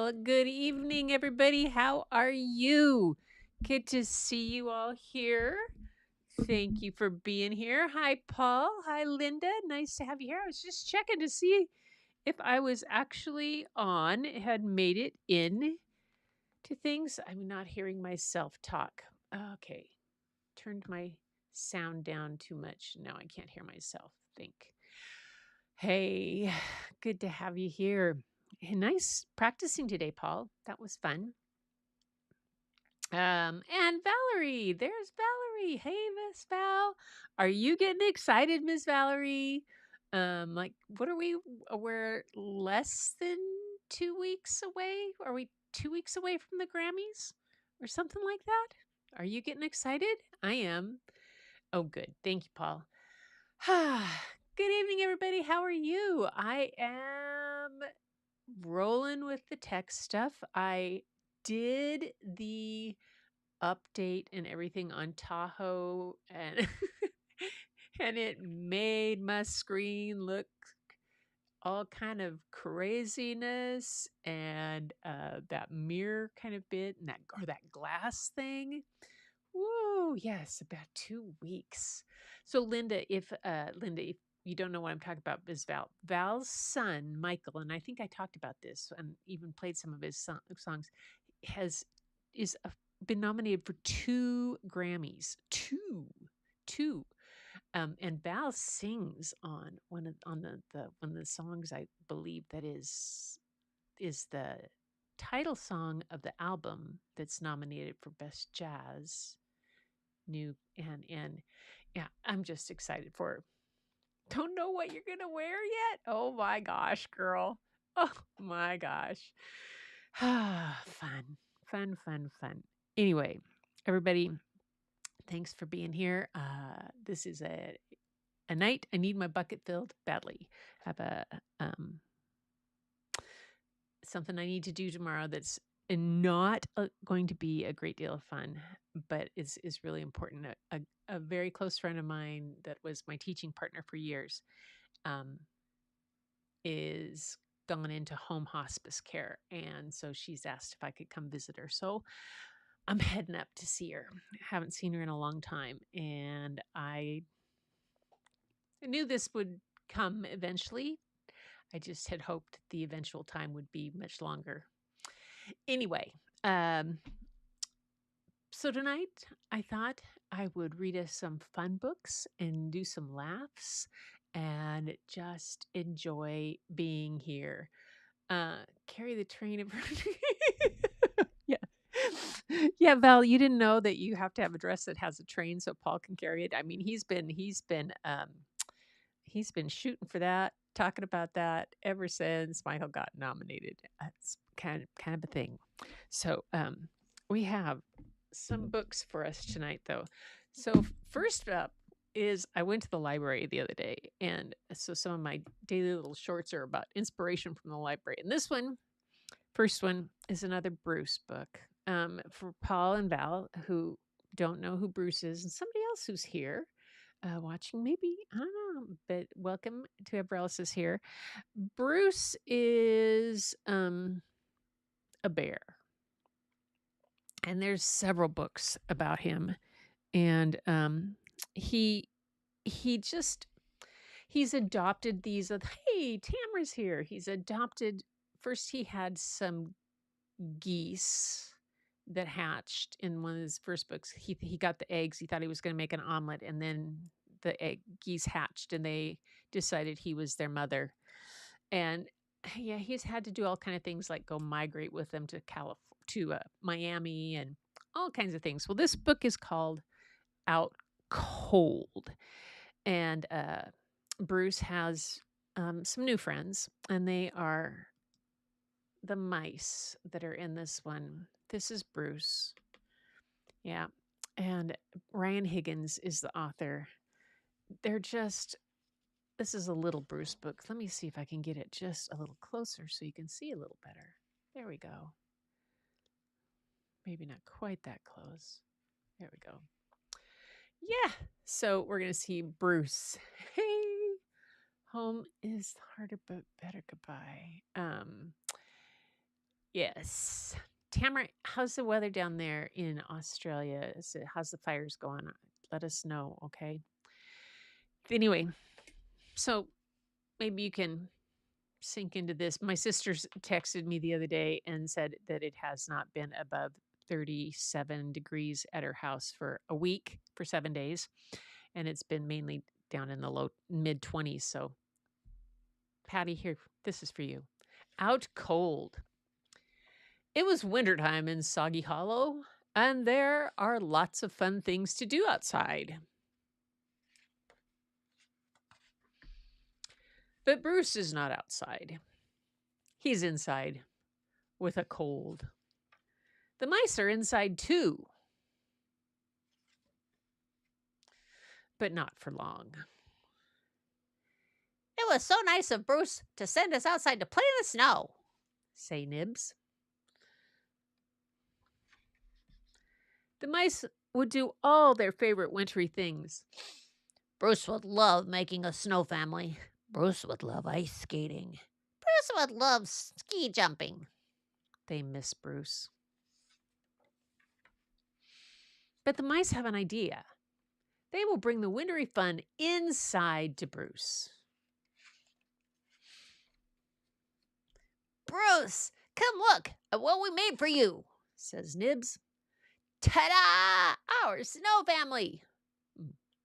Well, good evening, everybody. How are you? Good to see you all here. Thank you for being here. Hi, Paul. Hi, Linda. Nice to have you here. I was just checking to see if I was actually on, had made it in to things. I'm not hearing myself talk. Okay. Turned my sound down too much. Now I can't hear myself think. Hey, good to have you here. Nice practicing today, Paul. That was fun. And Valerie, there's Valerie. Hey, Miss Val. Are you getting excited, Miss Valerie? Like, what are we? We're less than 2 weeks away. Are we 2 weeks away from the Grammys or something like that? Are you getting excited? I am. Oh, good. Thank you, Paul. Good evening, everybody. How are you? I am rolling with the tech stuff. I did the update and everything on Tahoe and and it made my screen look all kind of craziness and that mirror kind of bit and that glass thing. Whoa, yes, about 2 weeks. So Linda, if you don't know what I'm talking about, is Val's son, Michael, and I think I talked about this and even played some of his songs, has is a, been nominated for 2 Grammys. Two. And Val sings on one of the songs I believe that is the title song of the album that's nominated for Best Jazz New and yeah, I'm just excited for her. Don't know what you're gonna wear yet? Oh my gosh, girl. Oh my gosh. Fun, fun. Anyway, everybody, thanks for being here. This is a night I need my bucket filled badly. I have a something I need to do tomorrow that's not going to be a great deal of fun, but is really important. A very close friend of mine that was my teaching partner for years um, is gone into home hospice care, and so she's asked if I could come visit her. So I'm heading up to see her. Haven't seen her in a long time, and I knew this would come eventually. I just had hoped the eventual time would be much longer. Anyway, um, so tonight I thought I would read us some fun books and do some laughs and just enjoy being here. Carry the train of yeah. Yeah, Val, you didn't know that you have to have a dress that has a train so Paul can carry it. I mean, he's been shooting for that, talking about that ever since Michael got nominated. It's kind of a thing. So we have some books for us tonight, though. So first up is I went to the library the other day, and so some of my daily little shorts are about inspiration from the library. And this one, first one, is another Bruce book for Paul and Val, who don't know who Bruce is, and somebody else who's here watching, maybe. I don't know, but welcome to whoever else is here. Bruce is a bear, and there's several books about him. And he he just he's adopted these. Hey, Tamara's here. He's adopted. First, he had some geese that hatched in one of his first books. He got the eggs. He thought he was going to make an omelet, and then the geese hatched, and they decided he was their mother. And yeah, he's had to do all kind of things like go migrate with them to Miami and all kinds of things. Well, this book is called Out Cold, and Bruce has some new friends, and they are the mice that are in this one. This is Bruce. Yeah. And Ryan Higgins is the author. This is a little Bruce book. Let me see if I can get it just a little closer so you can see a little better. There we go. Maybe not quite that close. There we go. Yeah. So we're going to see Bruce. Hey, home is harder but better. Goodbye. Yes. Tamara, how's the weather down there in Australia? How's the fires going? Let us know, okay? Anyway, so maybe you can sink into this. My sister texted me the other day and said that it has not been above 37 degrees at her house for a week, for 7 days. And it's been mainly down in the low mid 20s. So, Patty, here, this is for you. Out cold. It was wintertime in Soggy Hollow, and there are lots of fun things to do outside. But Bruce is not outside. He's inside with a cold. The mice are inside too, but not for long. It was so nice of Bruce to send us outside to play in the snow, say Nibs. The mice would do all their favorite wintry things. Bruce would love making a snow family. Bruce would love ice skating. Bruce would love ski jumping. They miss Bruce. But the mice have an idea. They will bring the wintry fun inside to Bruce. Bruce, come look at what we made for you, says Nibs. Ta-da! Our snow family.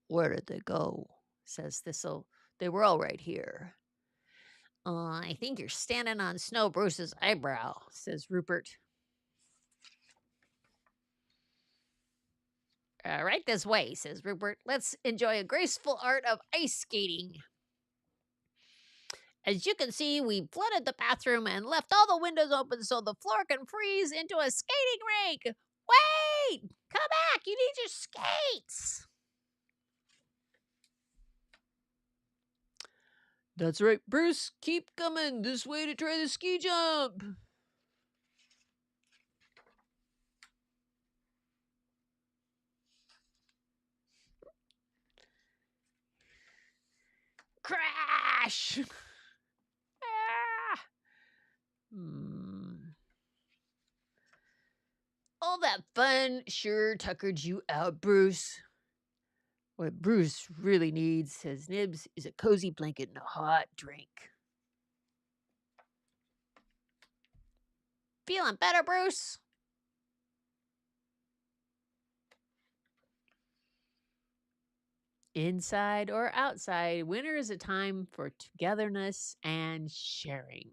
Where did they go? Says Thistle. They were all right here. I think you're standing on Snow Bruce's eyebrow, says Rupert. Right this way, says Rupert. Let's enjoy a graceful art of ice skating. As you can see, we flooded the bathroom and left all the windows open so the floor can freeze into a skating rink. Wait! Come back! You need your skates! That's right, Bruce. Keep coming this way to try the ski jump. Crash! All that fun sure tuckered you out, Bruce. What Bruce really needs, says Nibs, is a cozy blanket and a hot drink. Feeling better, Bruce? Inside or outside, winter is a time for togetherness and sharing.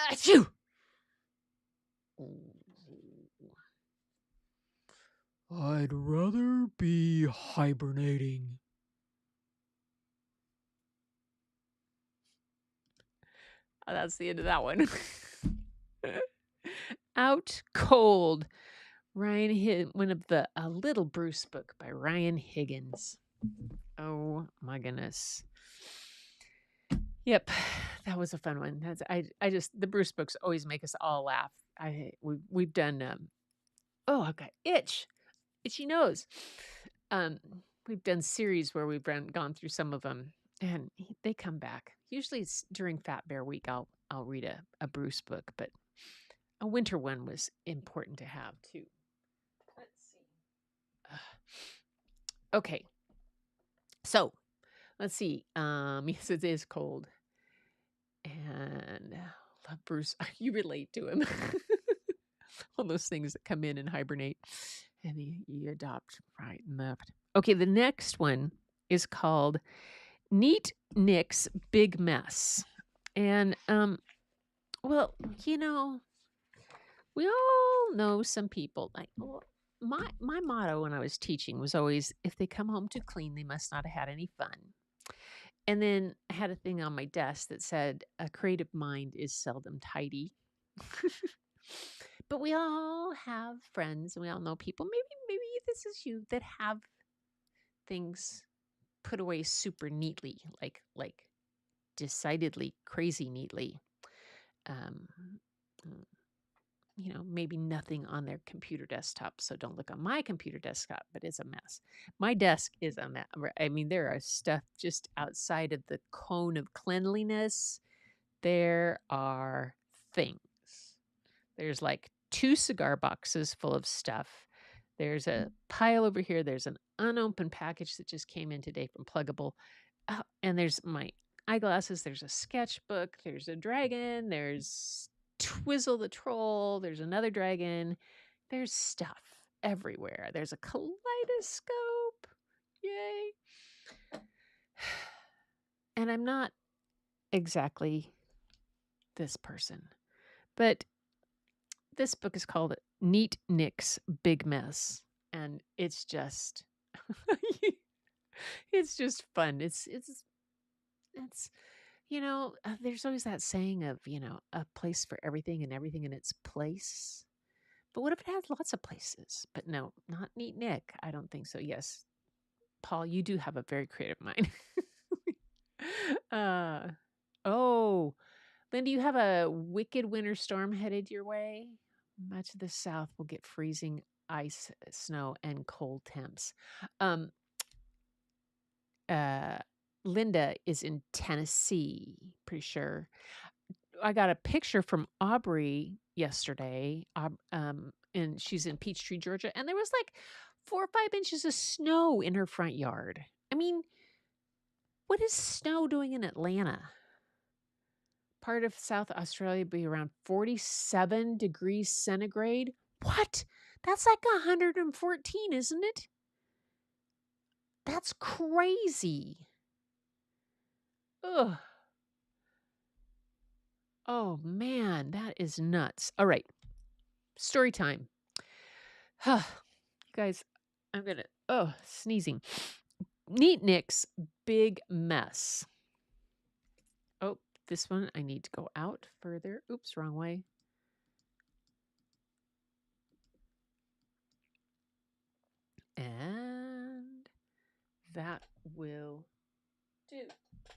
Achoo! I'd rather be hibernating. Oh, that's the end of that one. Out cold. One of the A Little Bruce book by Ryan Higgins. Oh my goodness. Yep, that was a fun one. The Bruce books always make us all laugh. We've done I've got itchy nose. We've done series where we've gone through some of them, and they come back. Usually it's during Fat Bear Week. I'll read a Bruce book, but a winter one was important to have too. Let's see. Okay, so let's see. Yes, it is cold, and love Bruce. You relate to him. All those things that come in and hibernate, and you adopt right and left. Okay, the next one is called Neat Nick's Big Mess. And well, we all know some people like my motto when I was teaching was always, if they come home too clean, they must not have had any fun. And then I had a thing on my desk that said, a creative mind is seldom tidy. But we all have friends and we all know people. Maybe this is you that have things put away super neatly, like decidedly crazy neatly. Maybe nothing on their computer desktop. So don't look on my computer desktop, but it's a mess. My desk is a mess. I mean, there are stuff just outside of the cone of cleanliness. There are things. There's like 2 cigar boxes full of stuff. There's a pile over here. There's an unopened package that just came in today from Pluggable. And there's my eyeglasses. There's a sketchbook. There's a dragon. There's Twizzle the troll. There's another dragon. There's stuff everywhere. There's a kaleidoscope. Yay. And I'm not exactly this person, but this book is called Neat Nick's Big Mess. And it's just, it's just fun. It's, there's always that saying of, a place for everything and everything in its place. But what if it has lots of places? But no, not Neat Nick. I don't think so. Yes, Paul, you do have a very creative mind. Oh, Linda, you have a wicked winter storm headed your way. Much of the South will get freezing ice, snow, and cold temps. Um, Linda is in Tennessee, pretty sure. I got a picture from Aubrey yesterday, and she's in Peachtree, Georgia, and there was like 4 or 5 inches of snow in her front yard. I mean, what is snow doing in Atlanta? Part of South Australia be around 47 degrees centigrade. What? That's like 114, isn't it? That's crazy. Ugh. Oh man, that is nuts. All right. Story time. You guys, I'm going to, sneezing. Neat Nick's Big Mess. Oh, this one I need to go out further. Oops, wrong way. And that will do.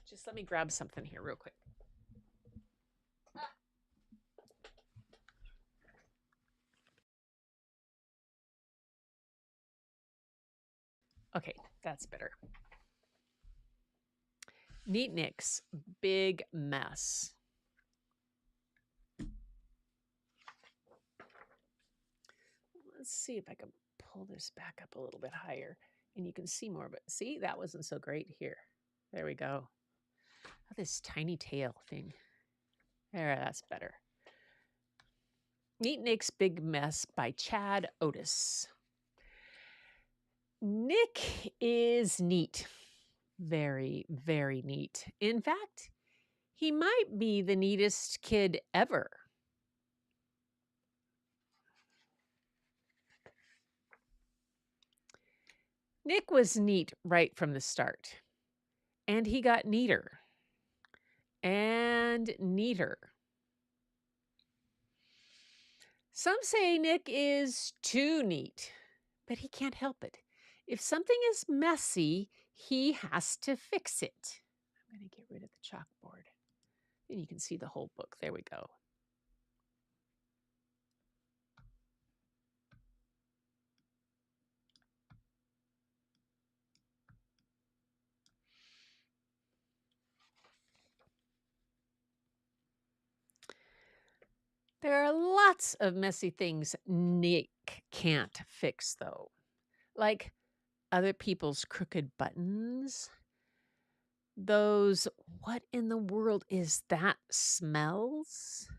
Just let me grab something here real quick. Okay, that's better. Neat Nick's Big Mess. Let's see if I can pull this back up a little bit higher and you can see more of it. See, that wasn't so great here. There we go. Oh, this tiny tail thing. There, that's better. Neat Nick's Big Mess by Chad Otis. Nick is neat. Very, very neat. In fact, he might be the neatest kid ever. Nick was neat right from the start, and he got neater and neater. Some say Nick is too neat, but he can't help it. If something is messy, he has to fix it. I'm going to get rid of the chalkboard. And you can see the whole book. There we go. There are lots of messy things Nick can't fix, though. Like other people's crooked buttons. Those, what in the world is that smells?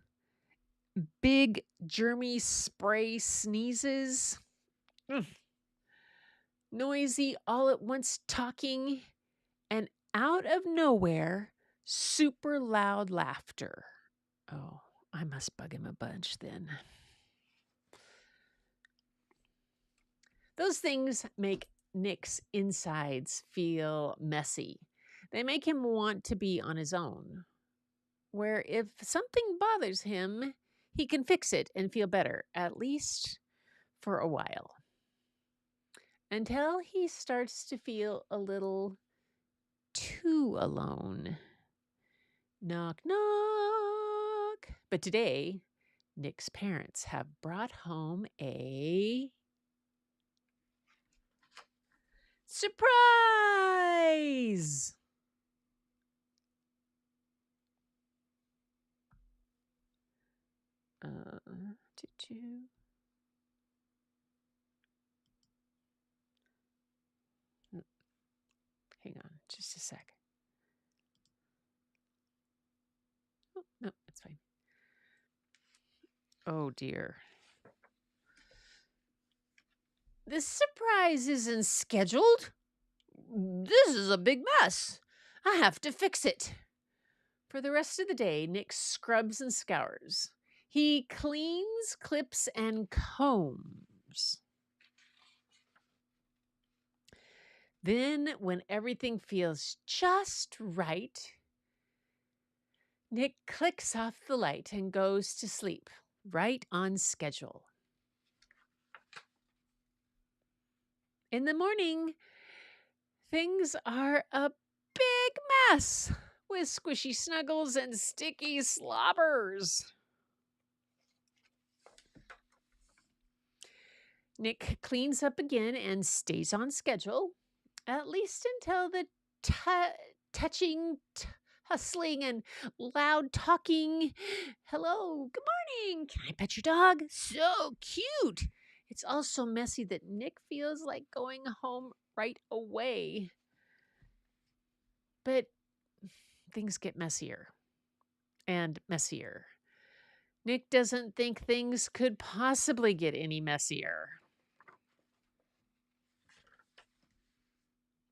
Big germy spray sneezes. Noisy all at once talking. And out of nowhere, super loud laughter. Oh, I must bug him a bunch then. Those things make Nick's insides feel messy. They make him want to be on his own. Where if something bothers him, he can fix it and feel better, at least for a while. Until he starts to feel a little too alone. Knock, knock. But today, Nick's parents have brought home a surprise! Two. Hang on, just a sec. Oh, no, it's fine. Oh dear. This surprise isn't scheduled. This is a big mess. I have to fix it. For the rest of the day, Nick scrubs and scours. He cleans, clips, and combs. Then, when everything feels just right, Nick clicks off the light and goes to sleep, right on schedule. In the morning, things are a big mess with squishy snuggles and sticky slobbers. Nick cleans up again and stays on schedule, at least until the touching, hustling, and loud talking. Hello, good morning. Can I pet your dog? So cute. It's all so messy that Nick feels like going home right away. But things get messier and messier. Nick doesn't think things could possibly get any messier.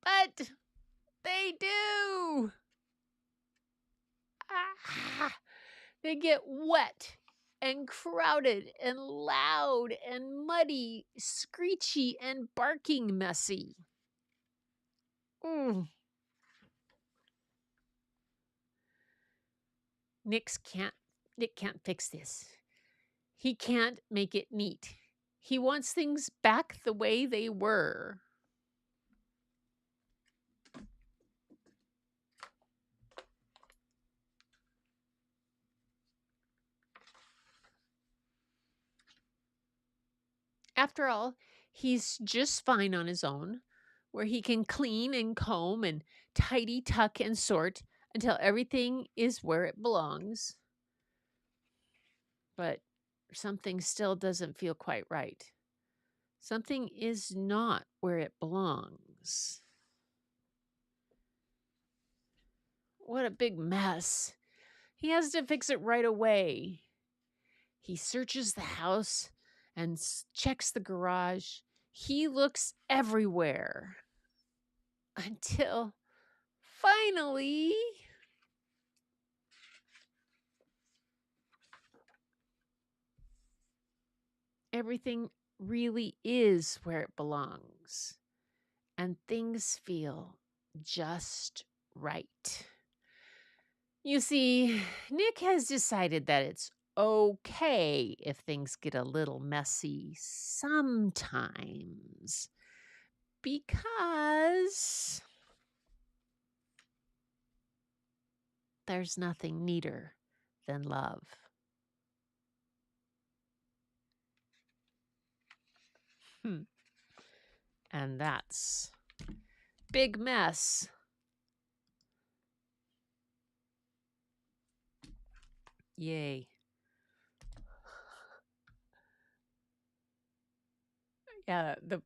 But they do. Ah, they get wet and crowded and loud and muddy, screechy and barking messy. Mm. Nick can't fix this. He can't make it neat. He wants things back the way they were. After all, he's just fine on his own, where he can clean and comb and tidy, tuck, and sort until everything is where it belongs. But something still doesn't feel quite right. Something is not where it belongs. What a big mess. He has to fix it right away. He searches the house and checks the garage. He looks everywhere until finally everything really is where it belongs. And things feel just right. You see, Nick has decided that it's okay if things get a little messy sometimes because there's nothing neater than love. And that's Big Mess. Yay. Yeah, the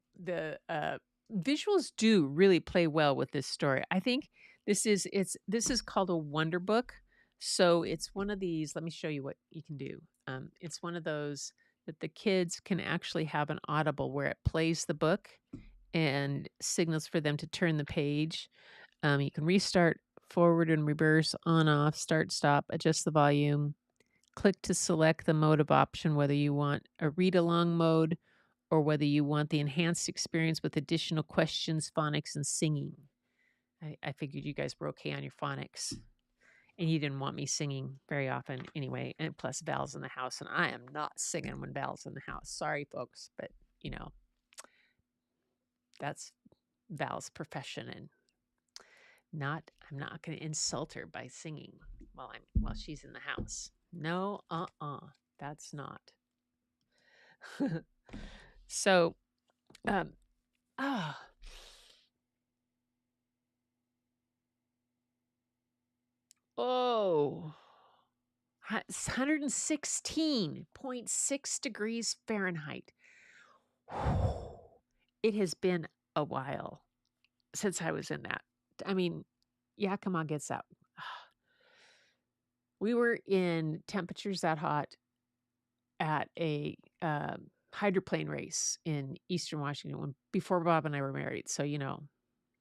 visuals do really play well with this story. I think this is called a wonder book. So it's one of these. Let me show you what you can do. It's one of those that the kids can actually have an audible where it plays the book and signals for them to turn the page. You can restart, forward and reverse, on, off, start, stop, adjust the volume. Click to select the mode of option, whether you want a read along mode or whether you want the enhanced experience with additional questions, phonics, and singing. I figured you guys were okay on your phonics. And you didn't want me singing very often anyway. And plus, Val's in the house, and I am not singing when Val's in the house. Sorry, folks, but that's Val's profession, and I'm not going to insult her by singing while she's in the house. No, that's not. So, um, ah. Oh, It's 116.6 degrees Fahrenheit. It has been a while since I was in that. I mean, Yakima gets out. We were in temperatures that hot at a hydroplane race in Eastern Washington before Bob and I were married. So,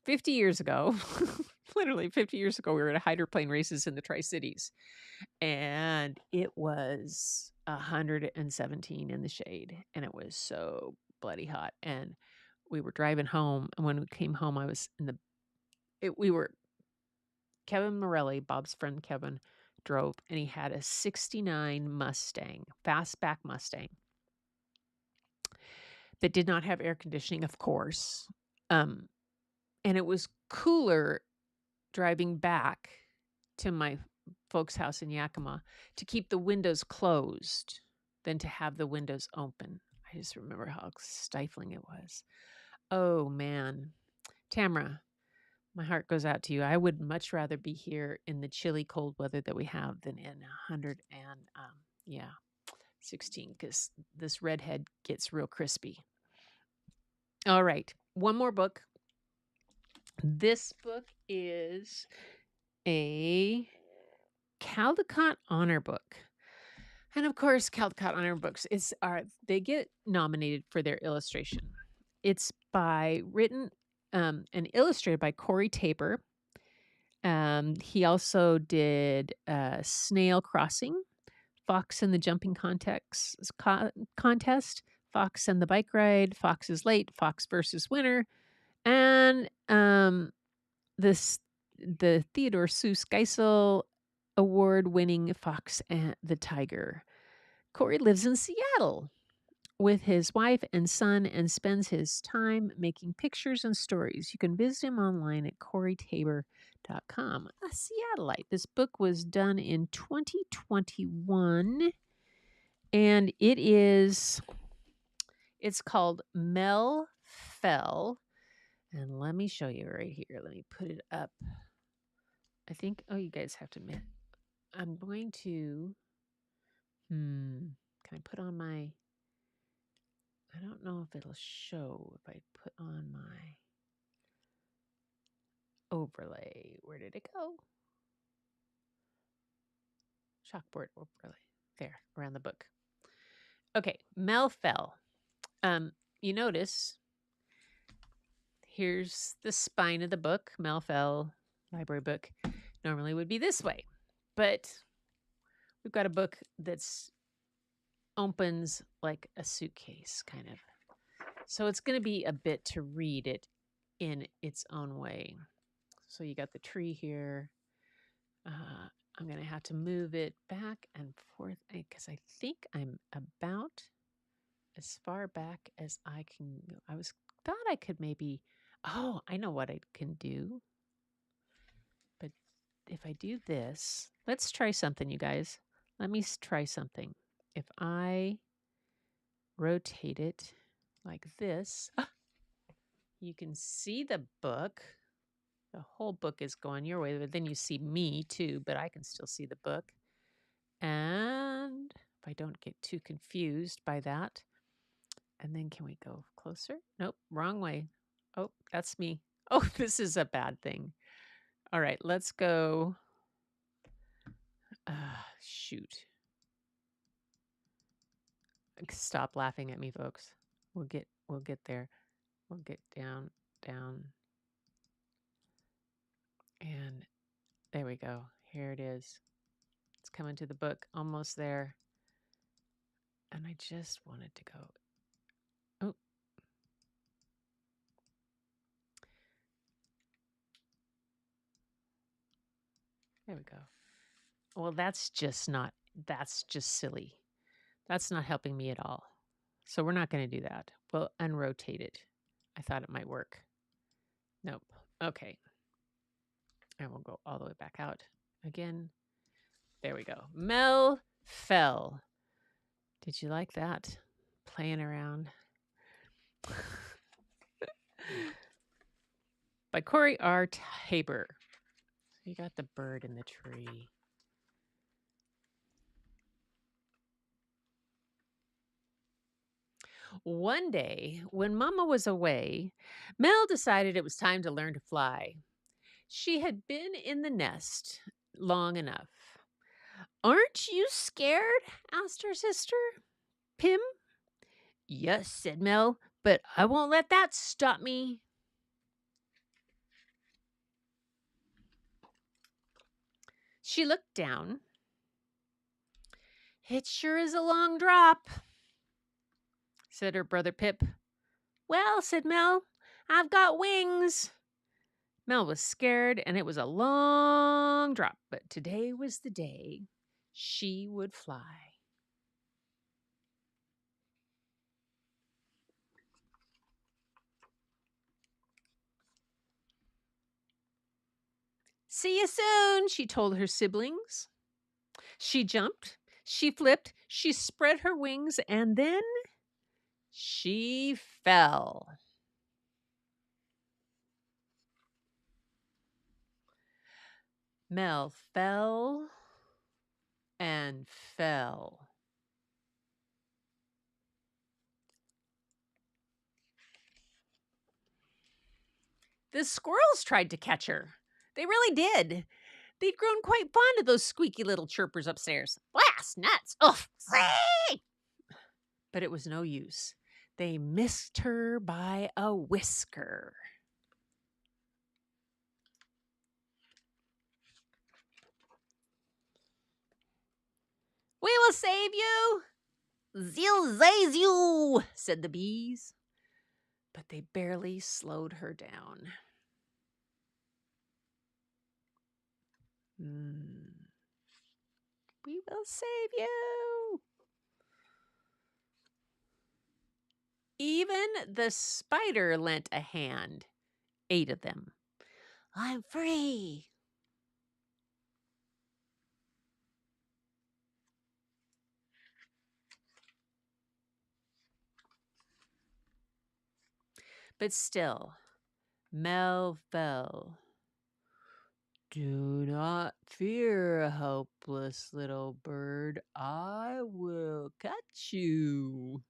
50 years ago, literally 50 years ago, we were at hydroplane races in the Tri-Cities. And it was 117 in the shade. And it was so bloody hot. And we were driving home. And when we came home, I was we were, Kevin Morelli, Bob's friend Kevin, drove, and he had a 69 Mustang, fastback Mustang, that did not have air conditioning, of course. And it was cooler driving back to my folks' house in Yakima to keep the windows closed than to have the windows open. I just remember how stifling it was. Oh, man. Tamara, my heart goes out to you. I would much rather be here in the chilly, cold weather that we have than in 16, because this redhead gets real crispy. All right. One more book. This book is a Caldecott Honor Book. And of course, Caldecott Honor Books they get nominated for their illustration. It's written and illustrated by Corey Tabor. He also did Snail Crossing, Fox and the Jumping Contest, Fox and the Bike Ride, Fox is Late, Fox versus Winter, and the Theodore Seuss Geisel award-winning Fox and the Tiger. Corey lives in Seattle with his wife and son and spends his time making pictures and stories. You can visit him online at coreytabor.com. A Seattleite. This book was done in 2021, and it's called Mel Fell. And let me show you right here. Let me put it up. I think, you guys have to admit, I'm going to, can I put on my, I don't know if it'll show if I put on my overlay. Where did it go? Chalkboard overlay. There, around the book. Okay, Mel Fell. You notice, here's the spine of the book. Mel Fell, library book, normally would be this way. But we've got a book that's opens like a suitcase, kind of. So it's going to be a bit to read it in its own way. So you got the tree here. I'm going to have to move it back and forth because I think I'm about as far back as I can go. Thought I could maybe, I know what I can do. But if I do this, let's try something, you guys. Let me try something. If I rotate it like this, you can see the book. The whole book is going your way, but then you see me too, but I can still see the book. And if I don't get too confused by that, and then can we go closer? Nope, wrong way. Oh, that's me. Oh, this is a bad thing. All right, let's go. Shoot. Stop laughing at me, folks. We'll get there. We'll get down. And there we go. Here it is. It's coming to the book. Almost there. And I just wanted to go. Oh. There we go. Well, that's just silly. That's not helping me at all. So we're not going to do that. We'll unrotate it. I thought it might work. Nope. Okay. And we'll go all the way back out again. There we go. Mel Fell. Did you like that? Playing around. By Corey R. Tabor. You got the bird in the tree. One day, when Mama was away, Mel decided it was time to learn to fly. She had been in the nest long enough. Aren't you scared? Asked her sister, Pim. Yes, said Mel, but I won't let that stop me. She looked down. It sure is a long drop, said her brother Pip. Well, said Mel, I've got wings. Mel was scared, and it was a long drop, but today was the day she would fly. See you soon, she told her siblings. She jumped, she flipped, she spread her wings, and then she fell. Mel fell and fell. The squirrels tried to catch her. They really did. They'd grown quite fond of those squeaky little chirpers upstairs. Blast, nuts, oof, free! But it was no use. They missed her by a whisker. We will save you. Zil zays you, said the bees. But they barely slowed her down. We will save you. Even the spider lent a hand. 8 of them. I'm free. But still, Mel fell. Do not fear, helpless little bird. I will catch you.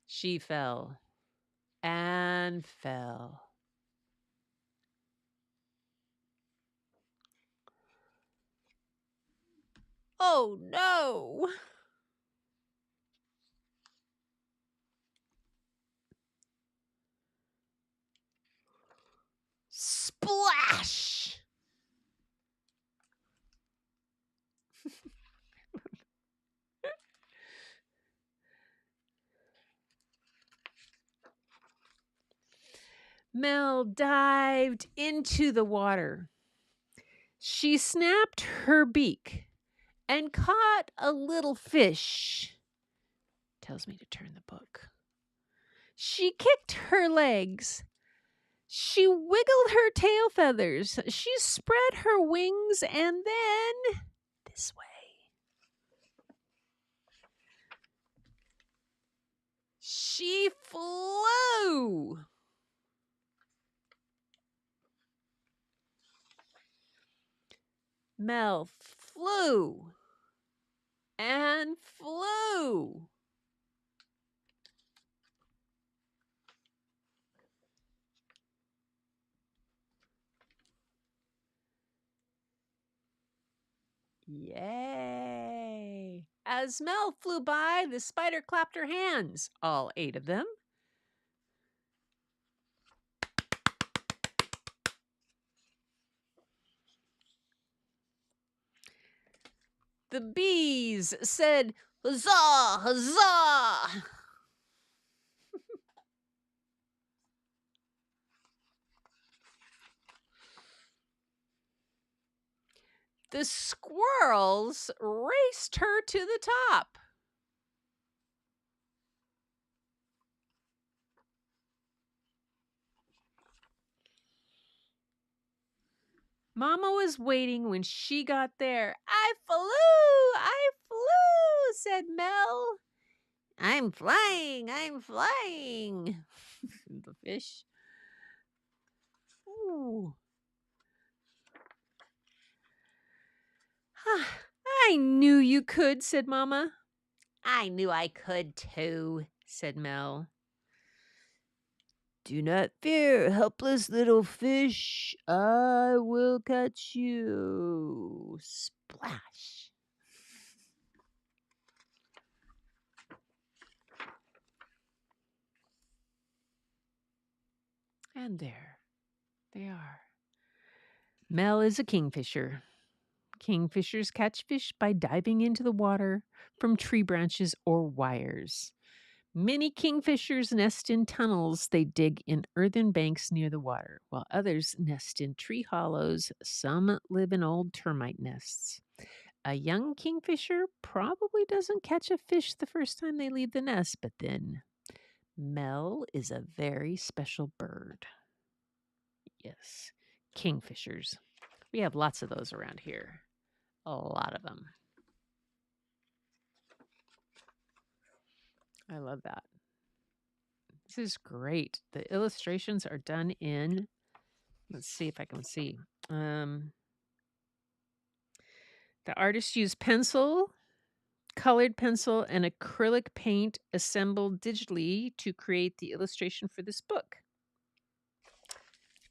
She fell and fell. Oh no! Splash! Mel dived into the water. She snapped her beak and caught a little fish. Tells me to turn the book. She kicked her legs. She wiggled her tail feathers. She spread her wings, and then this way. She flew. Mel flew and flew. Yay! As Mel flew by, the spider clapped her hands, all 8 of them. The bees said, huzzah, huzzah! The squirrels raced her to the top. Mama was waiting when she got there. I flew, said Mel. I'm flying. The fish. Ooh. I knew you could, said Mama. I knew I could too, said Mel. Do not fear, helpless little fish. I will catch you. Splash. And there they are. Mel is a kingfisher. Kingfishers catch fish by diving into the water from tree branches or wires. Many kingfishers nest in tunnels they dig in earthen banks near the water, while others nest in tree hollows. Some live in old termite nests. A young kingfisher probably doesn't catch a fish the first time they leave the nest, but then Mel is a very special bird. Yes, kingfishers. We have lots of those around here. A lot of them. I love that. This is great. The illustrations are done in, let's see if I can see. The artist used pencil, colored pencil, and acrylic paint assembled digitally to create the illustration for this book.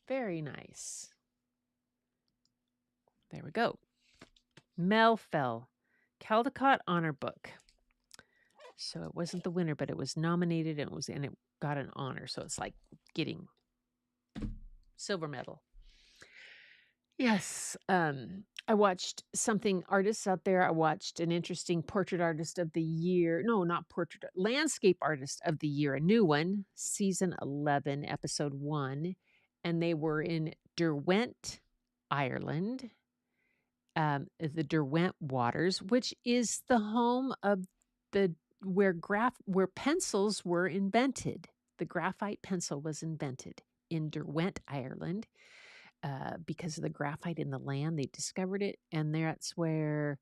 Very nice. There we go. Melfell, Caldecott Honor Book. So it wasn't the winner, but it was nominated and it got an honor. So it's like getting silver medal. Yes. I watched something artists out there. I watched an interesting portrait artist of the year. No, not portrait, landscape artist of the year, a new one, season 11, episode 1. And they were in Derwent, Ireland, the Derwent Waters, which is the home of the where pencils were invented. The graphite pencil was invented in Derwent, Ireland. Because of the graphite in the land, they discovered it, and that's where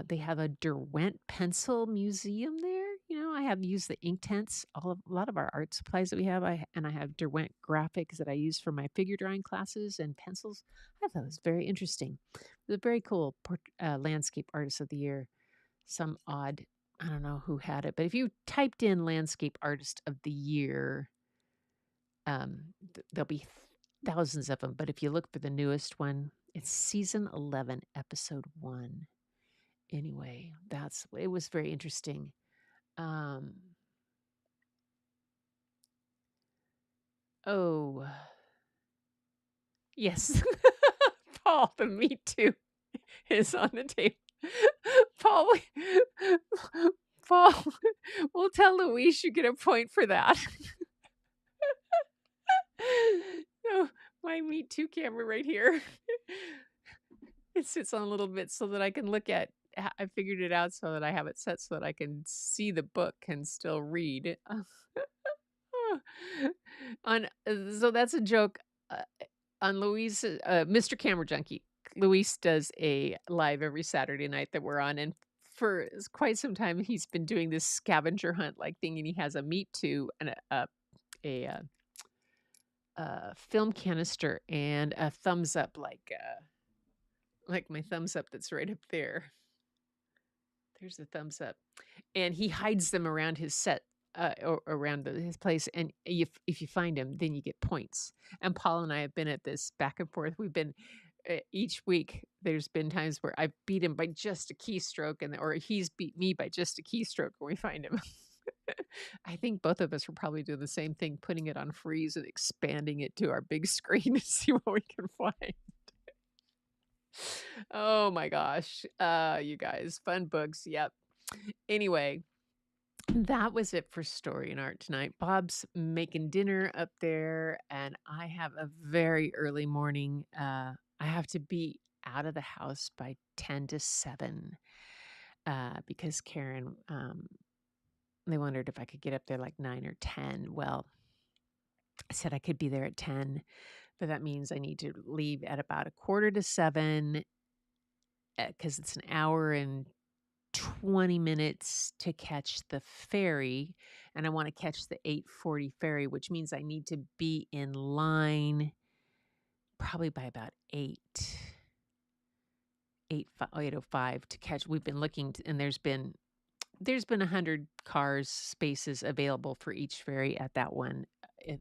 they have a Derwent pencil museum there. You know, I have used the ink tents, a lot of our art supplies that we have, and I have Derwent graphics that I use for my figure drawing classes and pencils. I thought it was very interesting. It was a very cool landscape artist of the year. Some odd, I don't know who had it, but if you typed in landscape artist of the year, there'll be thousands of them. But if you look for the newest one, it's season 11, episode 1. Anyway, it was very interesting. Oh, yes. Paul, the Me Too is on the table. Paul, Paul, we'll tell Louise you get a point for that. No, my Me Too camera right here. It sits on a little bit so that I can look at. I figured it out so that I have it set so that I can see the book and still read. So that's a joke on Louise, Mr. Camera Junkie. Luis does a live every Saturday night that we're on, and for quite some time he's been doing this scavenger hunt like thing, and he has a meat to and a film canister and a thumbs up, like my thumbs up that's right up there. There's the thumbs up, and he hides them around his set. Or around his place, and if you find him, then you get points. And Paul and I have been at this back and forth. We've been each week. There's been times where I've beat him by just a keystroke, or he's beat me by just a keystroke when we find him. I think both of us are probably doing the same thing, putting it on freeze and expanding it to our big screen to see what we can find. Oh my gosh, you guys, fun books. Yep. Anyway. That was it for Story and Art tonight. Bob's making dinner up there, and I have a very early morning. I have to be out of the house by 10 to 7 because Karen, they wondered if I could get up there like 9 or 10. Well, I said I could be there at 10, but that means I need to leave at about 6:45 because it's an hour and 20 minutes to catch the ferry, and I want to catch the 8:40 ferry, which means I need to be in line probably by about 8:05 to catch. We've been looking and there's been there's been 100 cars spaces available for each ferry at that one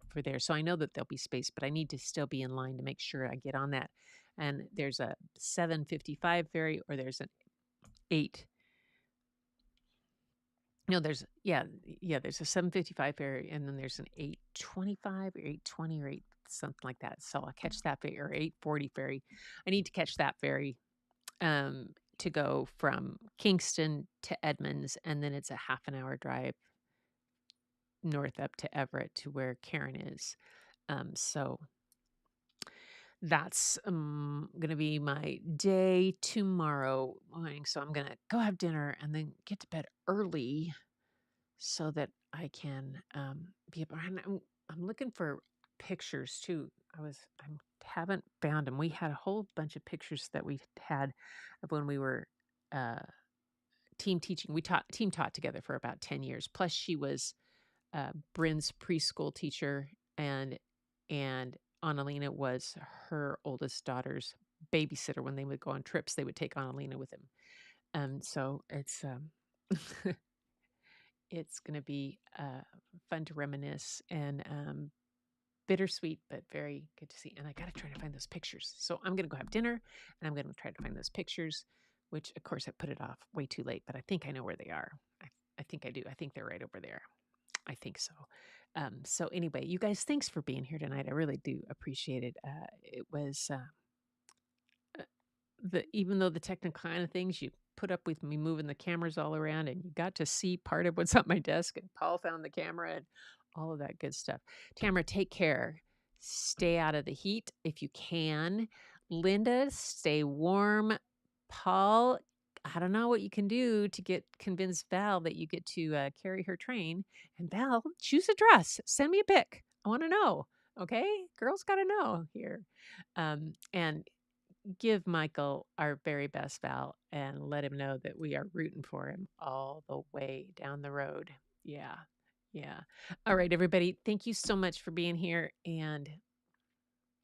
for there. So I know that there'll be space, but I need to still be in line to make sure I get on that. And there's a 7:55 ferry, or there's an 8. No, there's a 7:55 ferry, and then there's an 8:25 or 8:20 or 8 something like that. So I'll catch that ferry, or 8:40 ferry. I need to catch that ferry to go from Kingston to Edmonds, and then it's a half an hour drive north up to Everett to where Karen is. So that's going to be my day tomorrow morning. So I'm going to go have dinner and then get to bed early so that I can be up. And I'm looking for pictures too. I haven't found them. We had a whole bunch of pictures that we had of when we were team teaching. We team taught together for about 10 years. Plus, she was Bryn's preschool teacher, and Annalena was her oldest daughter's babysitter. When they would go on trips, they would take Annalena with them. So it's it's going to be fun to reminisce and bittersweet, but very good to see. And I got to try to find those pictures. So I'm going to go have dinner, and I'm going to try to find those pictures, which, of course, I put it off way too late, but I think I know where they are. I think I do. I think they're right over there. I think so. So anyway, you guys, thanks for being here tonight. I really do appreciate it. It was even though the technical kind of things, you put up with me moving the cameras all around, and you got to see part of what's on my desk, and Paul found the camera and all of that good stuff. Tamara, take care. Stay out of the heat if you can. Linda, stay warm. Paul, I don't know what you can do to convince Val that you get to carry her train. And Val, choose a dress. Send me a pic. I want to know. Okay? Girls got to know here. And give Michael our very best, Val, and let him know that we are rooting for him all the way down the road. Yeah. Yeah. All right, everybody. Thank you so much for being here. And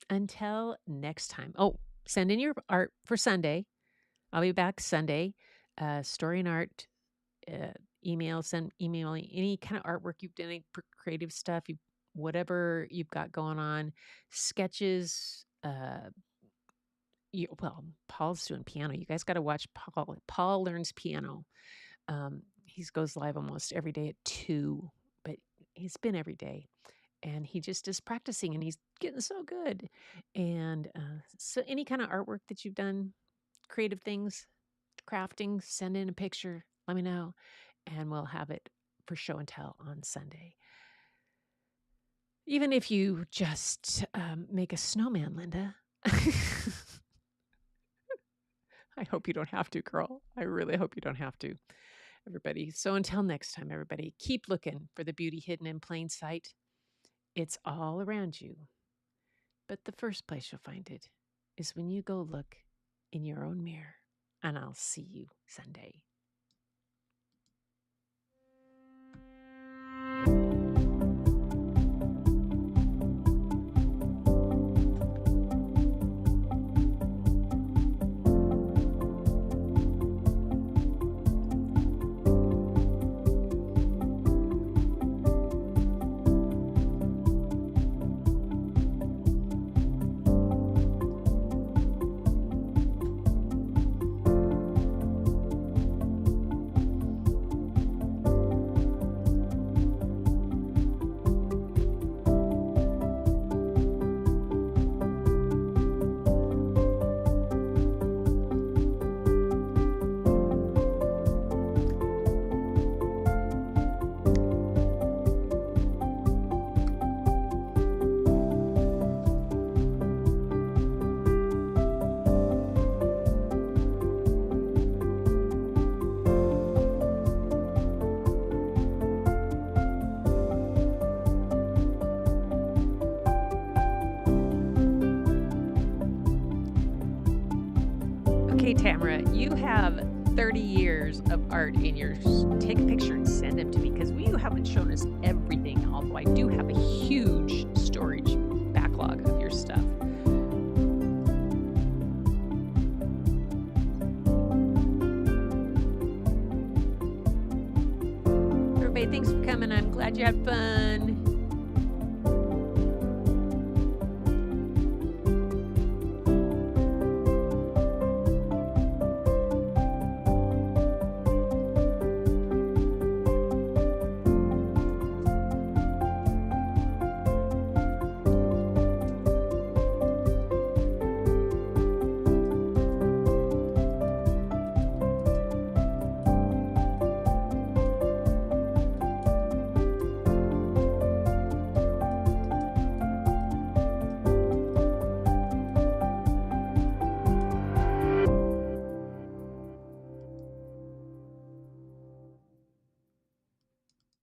until next time. Oh, send in your art for Sunday. I'll be back Sunday. Story and art, email me any kind of artwork you've done, any creative stuff, whatever you've got going on, sketches. Paul's doing piano. You guys got to watch Paul. Paul learns piano. He goes live almost every day at 2, but he's been every day. And he just is practicing, and he's getting so good. And so any kind of artwork that you've done, creative things, crafting, send in a picture, let me know, and we'll have it for show and tell on Sunday. Even if you just make a snowman, Linda. I hope you don't have to, girl. I really hope you don't have to, everybody. So until next time, everybody, keep looking for the beauty hidden in plain sight. It's all around you. But the first place you'll find it is when you go look in your own mirror. And I'll see you Sunday. Okay, Tamara, you have 30 years of art in yours. Take a picture and send them to me, because you haven't shown us everything, although I do have a huge storage backlog of your stuff. Thanks for coming. I'm glad you had fun.